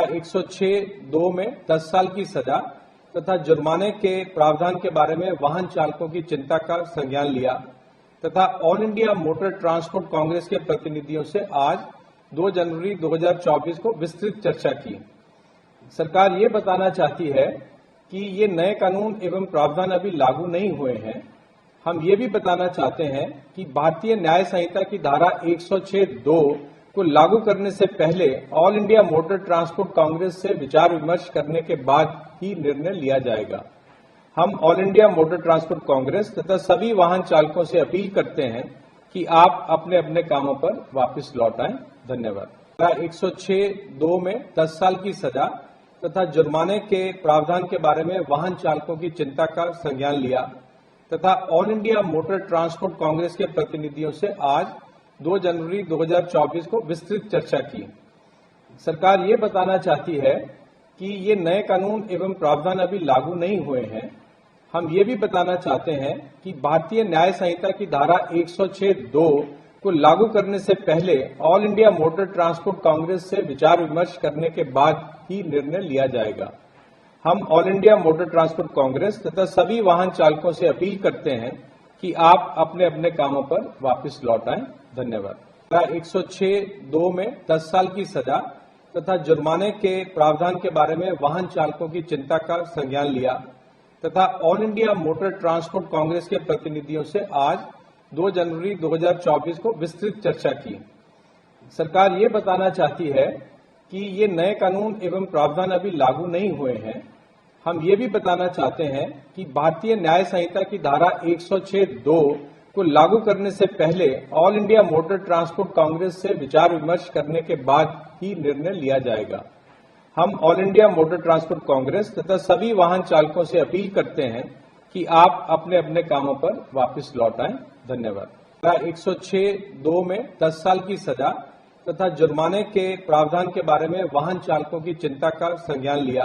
106(2) में 10 साल की सजा तथा जुर्माने के प्रावधान के बारे में वाहन चालकों की चिंता का संज्ञान लिया तथा all India motor transport Congress के प्रतिनिधियों से आज 2 जनवरी 2024 को विस्तृत चर्चा की। सरकार ये बताना चाहती है कि ये नए कानून एवं प्रावधान अभी लागू नहीं हुए हैं। हम ये भी बताना चाहते हैं कि भारतीय न्याय संहिता की धारा 106(2) को लागू करने से पहले all India motor transport Congress से विचार विमर्श करने के बाद ही निर्णय लिया जाएगा। हम all India motor transport Congress तथा सभी वाहन चालकों से अपील करते हैं कि आप अपने अपने कामों पर वापस लौट आएं। धन्यवाद। 106(2) में 10 साल की सजा तथा जुर्माने के प्रावधान के बारे में वाहन चालकों की चिंता का संज्ञान लिया तथा all India motor transport Congress के प्रतिनिधियों से आज 2 जनवरी 2024 को विस्तृत चर्चा की। सरकार ये बताना चाहती है कि ये नए कानून एवं प्रावधान अभी लागू नहीं हुए हैं। हम ये भी बताना चाहते हैं कि भारतीय न्याय संहिता की धारा 106(2) को लागू करने से पहले all India motor transport Congress से विचार विमर्श करने के बाद ही निर्णय लिया जाएगा। हम all India motor transport Congress तथा सभी वाहन चालकों से अपील करते हैं कि आप अपने अपने कामों पर वापस लौट आएं। धन्यवाद। 106(2) में 10 साल की सजा तथा जुर्माने के प्रावधान के बारे में वाहन चालकों की चिंता का संज्ञान लिया तथा all India motor transport Congress के प्रतिनिधियों से आज 2 जनवरी 2024 को विस्तृत चर्चा की। सरकार ये बताना चाहती है कि ये नए कानून एवं प्रावधान अभी लागू नहीं हुए हैं। हम ये भी बताना चाहते हैं कि भारतीय न्याय संहिता की धारा 106(2) को लागू करने से पहले all India motor transport Congress से विचार विमर्श करने के बाद ही निर्णय लिया जाएगा। हम all India motor transport Congress तथा सभी वाहन चालकों से अपील करते हैं कि आप अपने अपने कामों पर वापस लौट आएं। धन्यवाद। 106(2) में 10 साल की सजा तथा जुर्माने के प्रावधान के बारे में वाहन चालकों की चिंता का संज्ञान लिया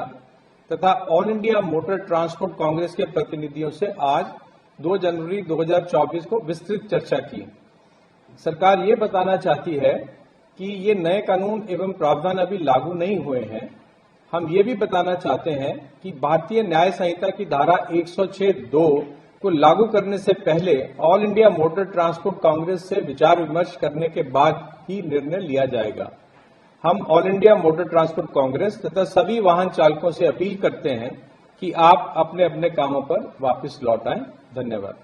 तथा all India motor transport Congress के प्रतिनिधियों से आज 2 जनवरी 2024 को विस्तृत चर्चा की। सरकार ये बताना चाहती है कि ये नए कानून एवं प्रावधान अभी लागू नहीं हुए हैं। हम ये भी बताना चाहते हैं कि भारतीय न्याय संहिता की धारा 106(2) को लागू करने से पहले all India motor transport Congress से विचार विमर्श करने के बाद ही निर्णय लिया जाएगा। हम all India motor transport Congress तथा सभी वाहन चालकों से अपील करते हैं कि आप अपने अपने कामों पर वापस लौट आएं। धन्यवाद।